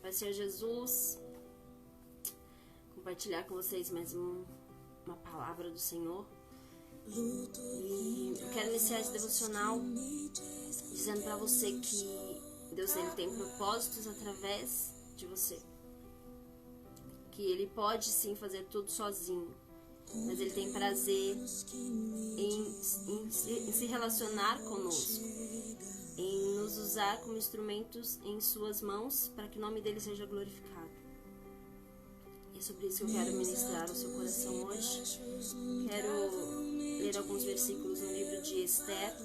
Pai, Senhor Jesus, compartilhar com vocês mais uma palavra do Senhor. E eu quero iniciar esse devocional dizendo para você que Deus ele tem propósitos através de você. Que Ele pode sim fazer tudo sozinho, mas Ele tem prazer em se relacionar conosco, em nos usar como instrumentos em suas mãos para que o nome dele seja glorificado. E é sobre isso que eu quero ministrar ao seu coração hoje. Quero ler alguns versículos no livro de Esther,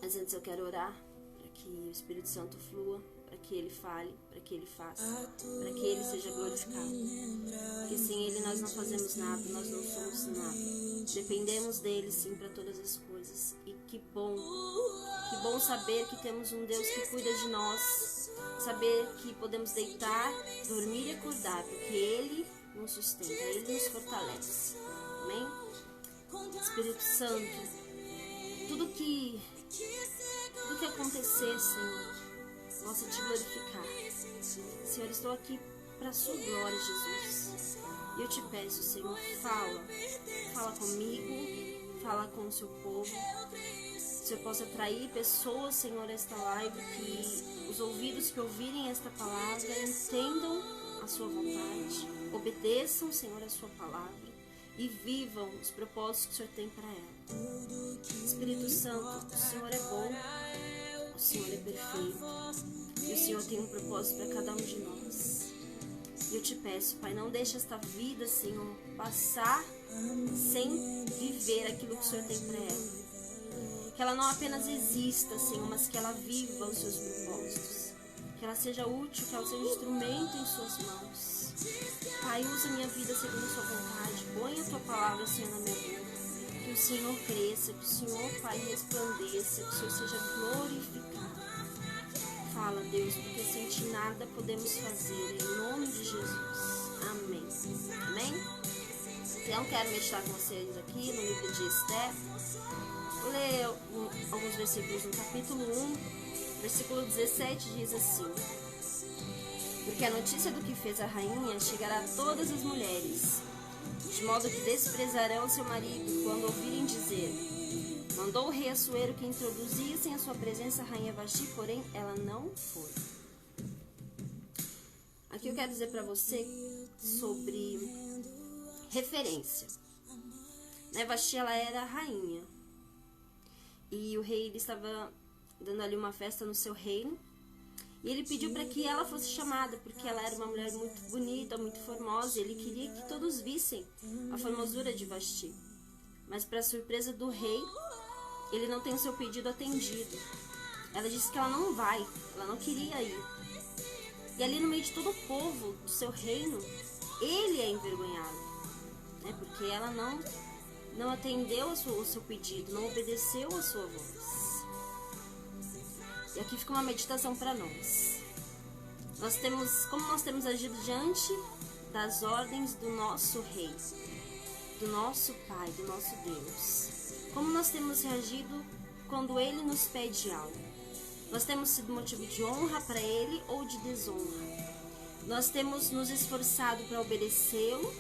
mas antes eu quero orar para que o Espírito Santo flua, para que Ele fale, para que Ele faça, para que Ele seja glorificado. Porque sem Ele nós não fazemos nada, nós não somos nada. Dependemos dEle sim para todas as coisas. E que bom saber que temos um Deus que cuida de nós, saber que podemos deitar, dormir e acordar, porque Ele nos sustenta, Ele nos fortalece. Amém? Espírito Santo, tudo que acontecer, Senhor, possa te glorificar. Senhor, estou aqui para a sua glória, Jesus. E eu te peço, Senhor, fala comigo, fala com o seu povo. Que o Senhor possa atrair pessoas, Senhor, a esta live, que os ouvidos que ouvirem esta palavra entendam a sua vontade, obedeçam, Senhor, a sua palavra e vivam os propósitos que o Senhor tem para ela. Espírito Santo, o Senhor é bom, o Senhor é perfeito e o Senhor tem um propósito para cada um de nós. E eu te peço, Pai, não deixe esta vida, Senhor, passar sem viver aquilo que o Senhor tem para ela. Que ela não apenas exista, Senhor, mas que ela viva os seus propósitos. Que ela seja útil, que ela seja instrumento em suas mãos. Pai, usa minha vida segundo a sua vontade. Põe a tua palavra, Senhor, na minha boca. Que o Senhor cresça, que o Senhor, Pai, resplandeça, que o Senhor seja glorificado. Fala, Deus, porque sem ti nada podemos fazer. Em nome de Jesus. Amém. Amém? Então, quero meditar com vocês aqui no livro de Esther. Vou ler alguns versículos no capítulo 1, versículo 17, diz assim: Porque a notícia do que fez a rainha chegará a todas as mulheres, de modo que desprezarão seu marido quando ouvirem dizer: Mandou o rei Assuero que introduzissem a sua presença a rainha Vasti, porém ela não foi. Aqui eu quero dizer para você sobre referência. Vasti, ela era rainha. E o rei ele estava dando ali uma festa no seu reino. E ele pediu para que ela fosse chamada, porque ela era uma mulher muito bonita, muito formosa. E ele queria que todos vissem a formosura de Vasti. Mas para surpresa do rei, ele não tem o seu pedido atendido. Ela disse que ela não vai, ela não queria ir. E ali no meio de todo o povo do seu reino, ele é envergonhado. Porque ela não atendeu o seu pedido, não obedeceu a sua voz. E aqui fica uma meditação para nós. Como nós temos agido diante das ordens do nosso Rei, do nosso Pai, do nosso Deus. Como nós temos reagido quando Ele nos pede algo? Nós temos sido motivo de honra para Ele ou de desonra? Nós temos nos esforçado para obedecê-lo?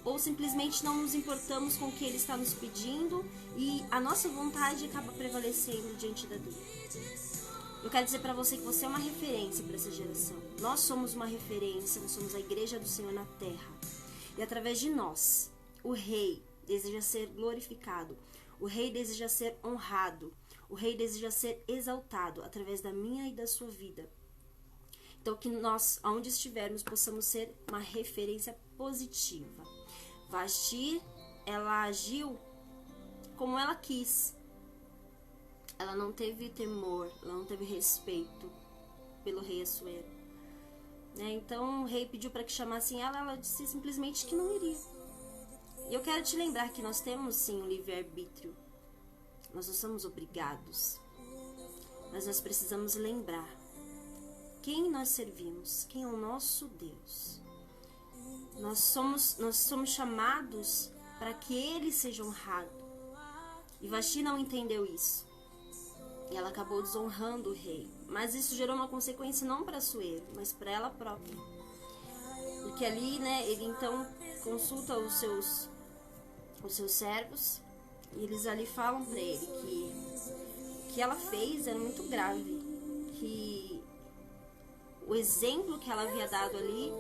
Ou simplesmente não nos importamos com o que Ele está nos pedindo e a nossa vontade acaba prevalecendo diante da dele? Eu quero dizer para você que você é uma referência para essa geração. Nós somos uma referência, nós somos a igreja do Senhor na terra. E através de nós, o Rei deseja ser glorificado, o Rei deseja ser honrado, o Rei deseja ser exaltado através da minha e da sua vida. Então que nós, aonde estivermos, possamos ser uma referência positiva. Vasti, ela agiu como ela quis. Ela não teve temor, ela não teve respeito pelo rei Assuero. Então o rei pediu para que chamassem ela disse simplesmente que não iria. E eu quero te lembrar que nós temos sim um livre-arbítrio. Nós não somos obrigados. Mas nós precisamos lembrar quem nós servimos, quem é o nosso Deus. Nós somos chamados para que Ele seja honrado. E Vasti não entendeu isso. E ela acabou desonrando o rei. Mas isso gerou uma consequência não para Assuero, mas para ela própria. Porque ali, né, ele então consulta os seus servos e eles ali falam para ele que o que ela fez era muito grave, que o exemplo que ela havia dado ali,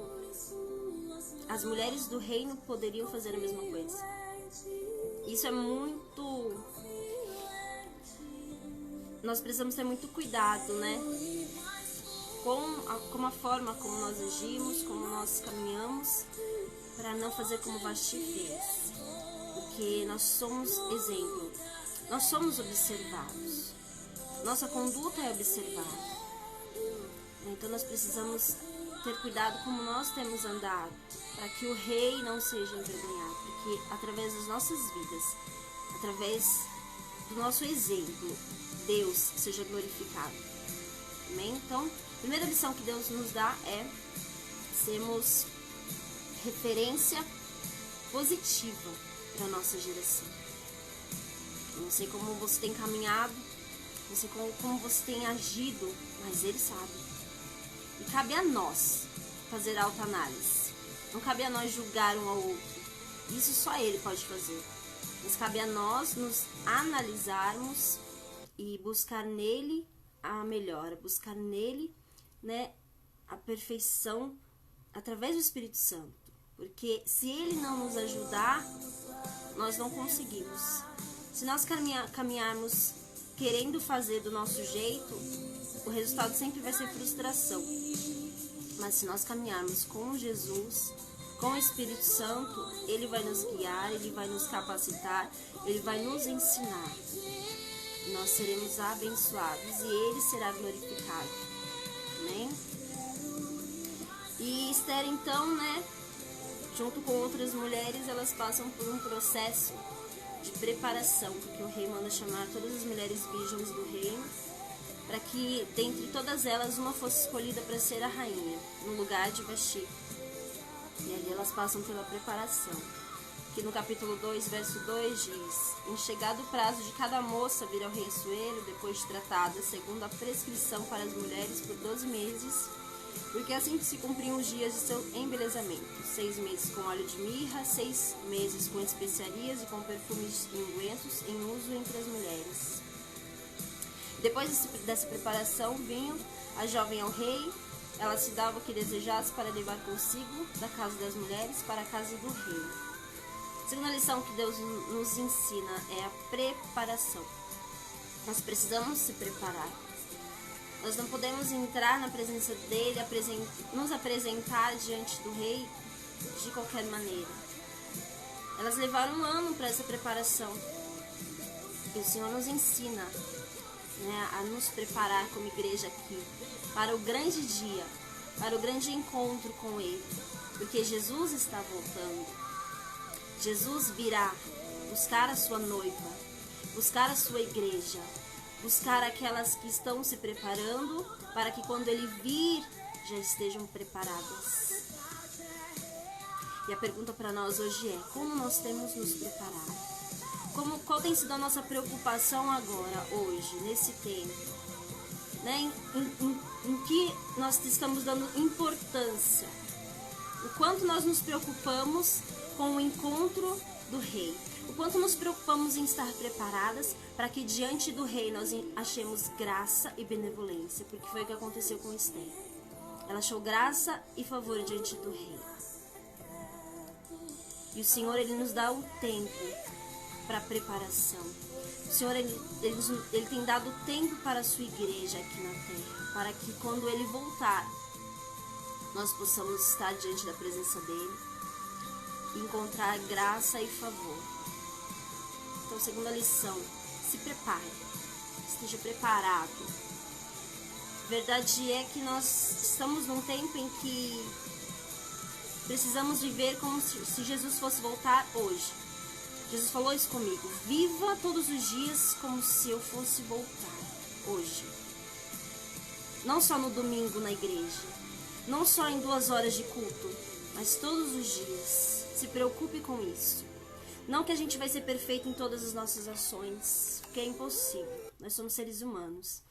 as mulheres do reino poderiam fazer a mesma coisa. Isso é muito... Nós precisamos ter muito cuidado, né? Com a forma como nós agimos, como nós caminhamos, para não fazer como Vasti fez. Porque nós somos exemplo, nós somos observados, nossa conduta é observada. Então nós precisamos ter cuidado como nós temos andado, para que o rei não seja envergonhado, porque através das nossas vidas, através do nosso exemplo, Deus seja glorificado. Amém? Então, a primeira lição que Deus nos dá é sermos referência positiva para a nossa geração. Eu não sei como você tem caminhado, não sei como você tem agido, mas Ele sabe. E cabe a nós fazer autoanálise. Não cabe a nós julgar um ao outro. Isso só Ele pode fazer. Mas cabe a nós nos analisarmos e buscar nele a melhora, buscar nele, né, a perfeição através do Espírito Santo. Porque se Ele não nos ajudar, nós não conseguimos. Se nós caminharmos querendo fazer do nosso jeito, o resultado sempre vai ser frustração. Mas se nós caminharmos com Jesus, com o Espírito Santo, Ele vai nos guiar, Ele vai nos capacitar, Ele vai nos ensinar. Nós seremos abençoados e Ele será glorificado. Amém? E Esther, então, né, junto com outras mulheres, elas passam por um processo de preparação, porque o rei manda chamar todas as mulheres virgens do reino, para que dentre todas elas uma fosse escolhida para ser a rainha, no lugar de Vasti. E ali elas passam pela preparação, que no capítulo 2, verso 2 diz: em chegado o prazo de cada moça vir ao rei Assuero, depois de tratada segundo a prescrição para as mulheres por 12 meses, porque assim se cumpriam os dias de seu embelezamento, 6 meses com óleo de mirra, 6 meses com especiarias e com perfumes e ungüentos em uso entre as mulheres. Depois dessa preparação vinha a jovem ao rei, ela se dava o que desejasse para levar consigo da casa das mulheres para a casa do rei. A segunda lição que Deus nos ensina é a preparação. Nós precisamos se preparar. Nós não podemos entrar na presença dele, nos apresentar diante do rei de qualquer maneira. Elas levaram um ano para essa preparação. E o Senhor nos ensina, né, a nos preparar como igreja aqui para o grande dia, para o grande encontro com Ele. Porque Jesus está voltando. Jesus virá buscar a sua noiva, buscar a sua igreja, buscar aquelas que estão se preparando para que quando Ele vir, já estejam preparadas. E a pergunta para nós hoje é: como nós temos nos preparado? Qual tem sido a nossa preocupação agora, hoje, nesse tempo? Né? Em que nós estamos dando importância? O quanto nós nos preocupamos com o encontro do rei? O quanto nos preocupamos em estar preparadas para que diante do rei nós achemos graça e benevolência? Porque foi o que aconteceu com Esther. Ela achou graça e favor diante do rei. E o Senhor, Ele nos dá o tempo para preparação. O Senhor, ele tem dado tempo para a sua igreja aqui na terra, para que quando Ele voltar, nós possamos estar diante da presença dEle e encontrar graça e favor. Então, segunda lição: se prepare, esteja preparado. A verdade é que nós estamos num tempo em que precisamos viver como se Jesus fosse voltar hoje. Jesus falou isso comigo: viva todos os dias como se eu fosse voltar hoje. Não só no domingo na igreja, não só em 2 horas de culto, mas todos os dias. Se preocupe com isso. Não que a gente vai ser perfeito em todas as nossas ações, porque é impossível. Nós somos seres humanos.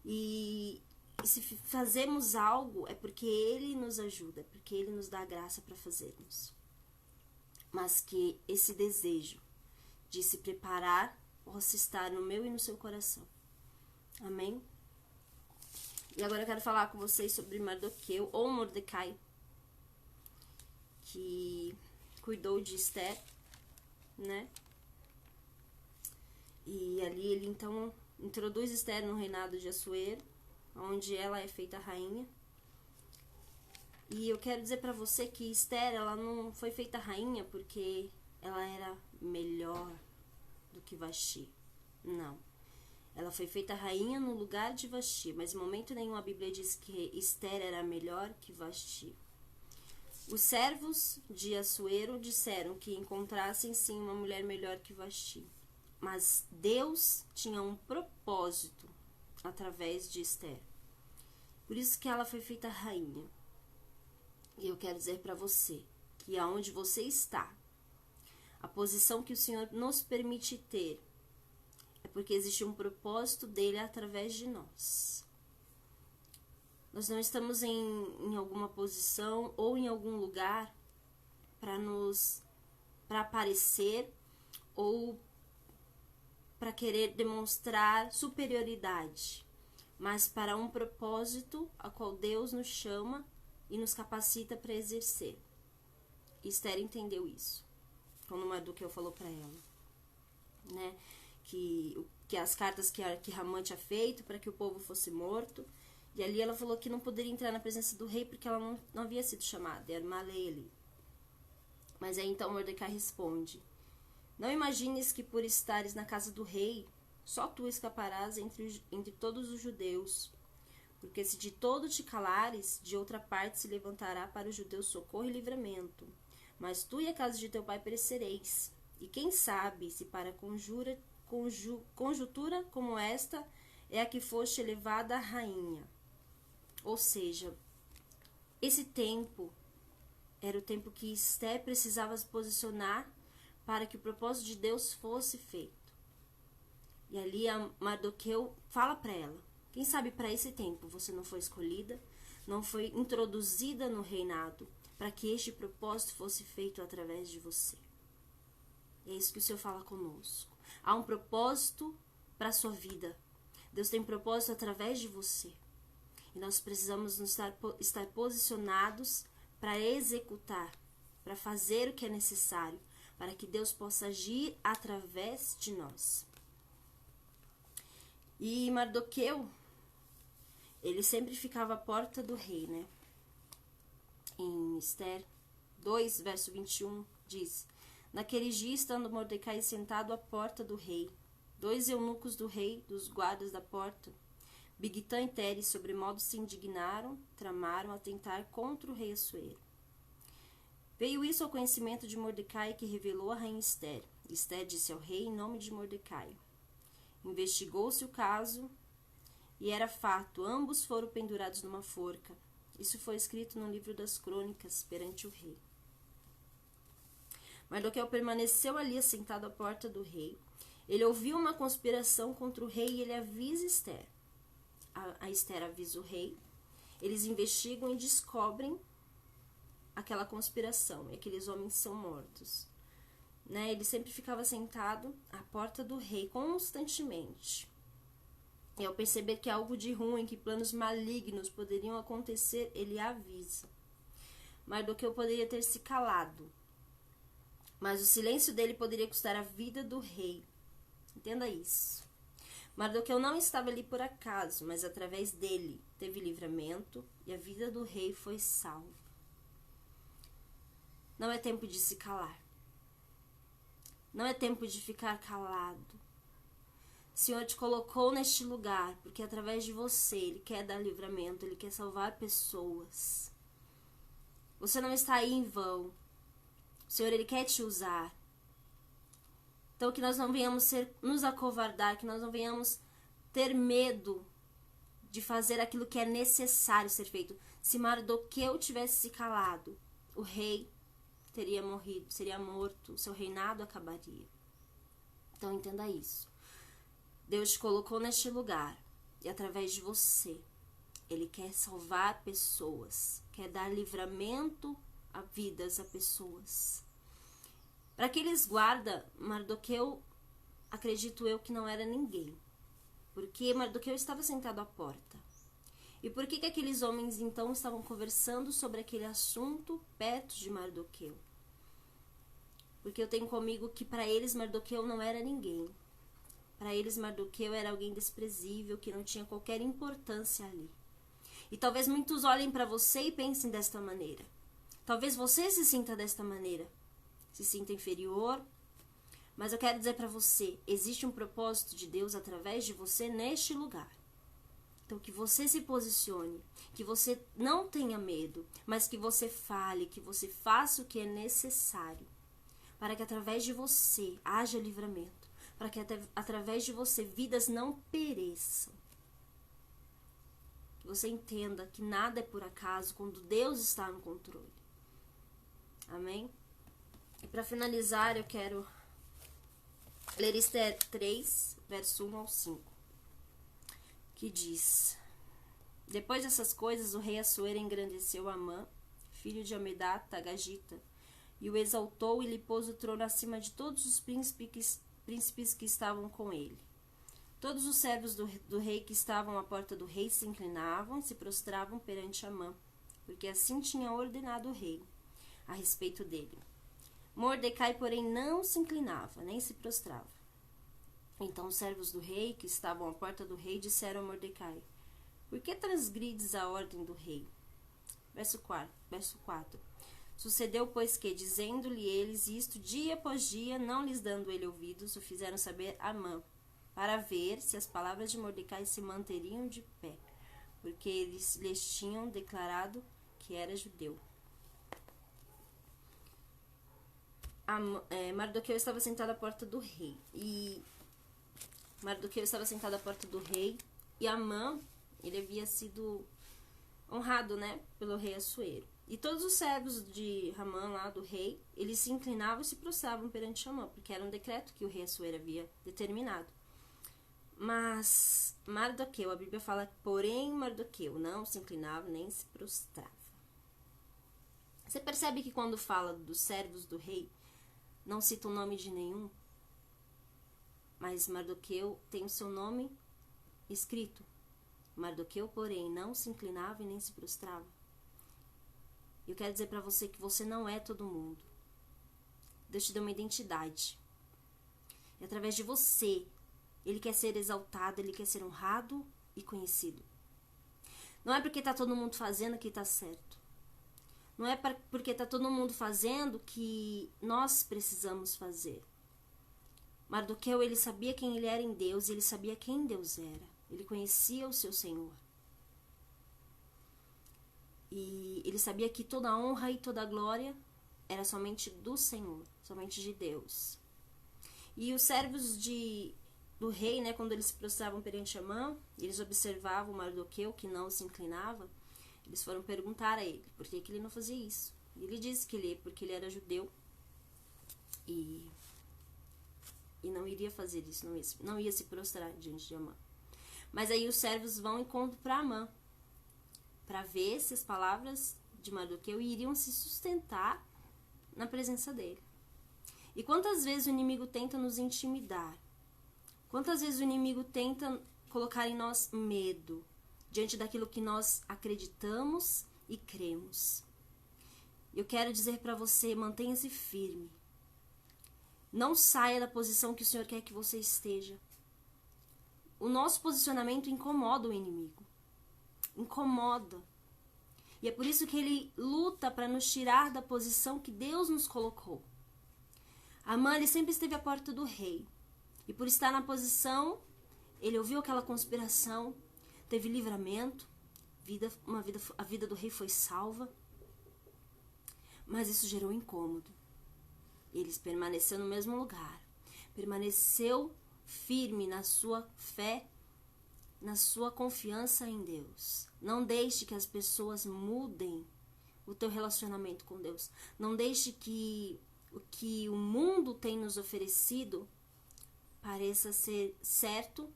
E se fazemos algo, é porque Ele nos ajuda, é porque Ele nos dá a graça para fazermos. Mas que esse desejo de se preparar possa estar no meu e no seu coração. Amém? E agora eu quero falar com vocês sobre Mardoqueu, ou Mordecai, que cuidou de Esther, né? E ali ele então introduz Esther no reinado de Assuero, onde ela é feita rainha. E eu quero dizer pra você que Esther, ela não foi feita rainha porque ela era melhor do que Vasti. Não. Ela foi feita rainha no lugar de Vasti, mas em momento nenhum a Bíblia diz que Esther era melhor que Vasti. Os servos de Assuero disseram que encontrassem sim uma mulher melhor que Vasti. Mas Deus tinha um propósito através de Esther. Por isso que ela foi feita rainha. E eu quero dizer para você que aonde você está, a posição que o Senhor nos permite ter, é porque existe um propósito dele através de nós. Nós não estamos em alguma posição ou em algum lugar para aparecer ou para querer demonstrar superioridade, mas para um propósito a qual Deus nos chama e nos capacita para exercer. E Esther entendeu isso, quando Mardoqueu falou para ela, né, que as cartas que Hamã tinha feito para que o povo fosse morto, e ali ela falou que não poderia entrar na presença do rei porque ela não havia sido chamada, era uma lei ali. Mas aí então Mordecai responde: não imagines que por estares na casa do rei, só tu escaparás entre todos os judeus, porque se de todo te calares, de outra parte se levantará para os judeus socorro e livramento. Mas tu e a casa de teu pai perecereis. E quem sabe se para conjuntura como esta é a que foste elevada a rainha. Ou seja, esse tempo era o tempo que Esther precisava se posicionar para que o propósito de Deus fosse feito. E ali a Mardoqueu fala para ela: quem sabe para esse tempo você não foi escolhida, não foi introduzida no reinado, para que este propósito fosse feito através de você. É isso que o Senhor fala conosco. Há um propósito para a sua vida. Deus tem um propósito através de você. E nós precisamos estar posicionados para executar, para fazer o que é necessário, para que Deus possa agir através de nós. E Mardoqueu, ele sempre ficava à porta do rei, né? Em Esther 2, verso 21, diz: naquele dia, estando Mordecai sentado à porta do rei, 2 eunucos do rei, dos guardas da porta, Bigtã e Teres, sobremodo se indignaram, tramaram atentar contra o rei Assuero. Veio isso ao conhecimento de Mordecai, que revelou a rainha Esther. Esther disse ao rei em nome de Mordecai. Investigou-se o caso e era fato, ambos foram pendurados numa forca. Isso foi escrito no livro das crônicas perante o rei. Mardoqueu permaneceu ali assentado à porta do rei. Ele ouviu uma conspiração contra o rei e ele avisa Esther. A Esther avisa o rei. Eles investigam e descobrem aquela conspiração. E aqueles homens são mortos. Né? Ele sempre ficava sentado à porta do rei constantemente. E ao perceber que algo de ruim, que planos malignos poderiam acontecer, ele avisa. Mardoqueu poderia ter se calado, mas o silêncio dele poderia custar a vida do rei. Entenda isso. Mardoqueu não estava ali por acaso, mas através dele teve livramento e a vida do rei foi salva. Não é tempo de se calar. Não é tempo de ficar calado. O Senhor te colocou neste lugar porque através de você Ele quer dar livramento, Ele quer salvar pessoas. Você não está aí em vão. O Senhor, Ele quer te usar. Então que nós não venhamos nos acovardar, que nós não venhamos ter medo de fazer aquilo que é necessário ser feito. Se Mardoqueu tivesse se calado, o rei teria morrido, seria morto, seu reinado acabaria. Então entenda isso. Deus te colocou neste lugar e através de você, Ele quer salvar pessoas, quer dar livramento a vidas, a pessoas. Para aqueles guarda, Mardoqueu, acredito eu que não era ninguém, porque Mardoqueu estava sentado à porta. E por que aqueles homens então estavam conversando sobre aquele assunto perto de Mardoqueu? Porque eu tenho comigo que para eles Mardoqueu não era ninguém. Para eles Mardoqueu era alguém desprezível, que não tinha qualquer importância ali. E talvez muitos olhem para você e pensem desta maneira. Talvez você se sinta desta maneira, se sinta inferior. Mas eu quero dizer para você, existe um propósito de Deus através de você neste lugar. Então que você se posicione, que você não tenha medo, mas que você fale, que você faça o que é necessário, para que através de você haja livramento, para que através de você vidas não pereçam. Que você entenda que nada é por acaso quando Deus está no controle. Amém? E para finalizar, eu quero ler Esther 3, verso 1 ao 5, que diz: Depois dessas coisas, o rei Assuero engrandeceu Amã, filho de Amedata, Agagita, e o exaltou e lhe pôs o trono acima de todos os príncipes que estavam com ele. Todos os servos do rei que estavam à porta do rei se inclinavam e se prostravam perante Amã, porque assim tinha ordenado o rei a respeito dele. Mordecai, porém, não se inclinava, nem se prostrava. Então os servos do rei, que estavam à porta do rei, disseram a Mordecai: Por que transgrides a ordem do rei? Verso 4. Sucedeu, pois, que, dizendo-lhe eles isto dia após dia, não lhes dando ele ouvidos, o fizeram saber a Amã, para ver se as palavras de Mordecai se manteriam de pé, porque eles lhes tinham declarado que era judeu. Mardoqueu estava sentado à porta do rei. E Amã, ele havia sido honrado, né, pelo rei Assuero. E todos os servos de Amã, lá do rei, eles se inclinavam e se prostravam perante Amã, porque era um decreto que o rei Assuero havia determinado. Mas Mardoqueu, a Bíblia fala, porém Mardoqueu não se inclinava nem se prostrava. Você percebe que quando fala dos servos do rei, não cita o nome de nenhum, mas Mardoqueu tem o seu nome escrito. Mardoqueu, porém, não se inclinava e nem se prostrava. Eu quero dizer para você que você não é todo mundo. Deus te deu uma identidade. E através de você, Ele quer ser exaltado, Ele quer ser honrado e conhecido. Não é porque está todo mundo fazendo que está certo. Não é porque está todo mundo fazendo que nós precisamos fazer. Mardoqueu, ele sabia quem ele era em Deus e ele sabia quem Deus era. Ele conhecia o seu Senhor. E ele sabia que toda a honra e toda a glória era somente do Senhor, somente de Deus. E os servos do rei, né, quando eles se prostravam perante Amã, eles observavam Mardoqueu, que não se inclinava. Eles foram perguntar a ele por que ele não fazia isso. E ele disse que porque ele era judeu e não iria fazer isso, não ia se prostrar diante de Amã. Mas aí os servos vão em encontro para Amã, para ver se as palavras de Mardoqueu iriam se sustentar na presença dele. E quantas vezes o inimigo tenta nos intimidar? Quantas vezes o inimigo tenta colocar em nós medo diante daquilo que nós acreditamos e cremos? Eu quero dizer para você, mantenha-se firme. Não saia da posição que o Senhor quer que você esteja. O nosso posicionamento incomoda o inimigo. Incomoda. E é por isso que ele luta para nos tirar da posição que Deus nos colocou. Amã, ele sempre esteve à porta do rei. E por estar na posição, ele ouviu aquela conspiração, teve livramento, a vida do rei foi salva. Mas isso gerou incômodo. Ele permaneceu no mesmo lugar. Permaneceu firme na sua fé, na sua confiança em Deus. Não deixe que as pessoas mudem o teu relacionamento com Deus. Não deixe que o mundo tem nos oferecido pareça ser certo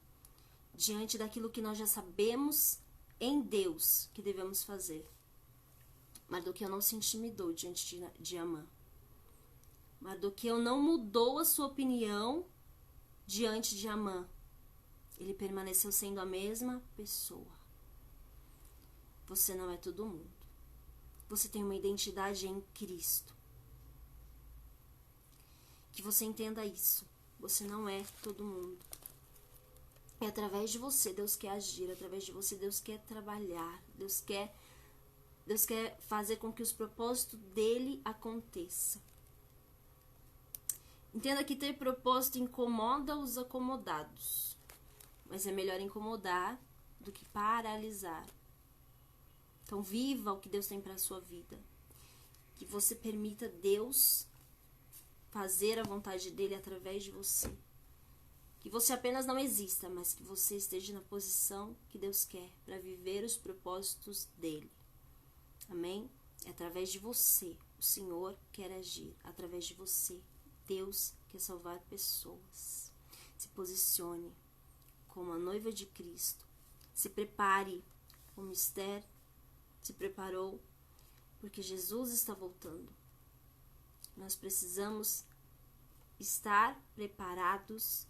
diante daquilo que nós já sabemos em Deus que devemos fazer. Mardoqueu não se intimidou diante de Amã. Mardoqueu não mudou a sua opinião diante de Amã. Ele permaneceu sendo a mesma pessoa. Você não é todo mundo. Você tem uma identidade em Cristo. Que você entenda isso. Você não é todo mundo. E através de você, Deus quer agir. Através de você, Deus quer trabalhar. Deus quer fazer com que os propósitos dele aconteçam. Entenda que ter propósito incomoda os acomodados. Mas é melhor incomodar do que paralisar. Então viva o que Deus tem para a sua vida. Que você permita Deus fazer a vontade dele através de você. Que você apenas não exista, mas que você esteja na posição que Deus quer para viver os propósitos dele. Amém? É através de você. O Senhor quer agir. Através de você. Deus quer salvar pessoas. Se posicione como a noiva de Cristo. Se prepare como Esther se preparou, porque Jesus está voltando. Nós precisamos estar preparados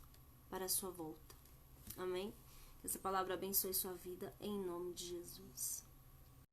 para a sua volta. Amém? Que essa palavra abençoe sua vida em nome de Jesus.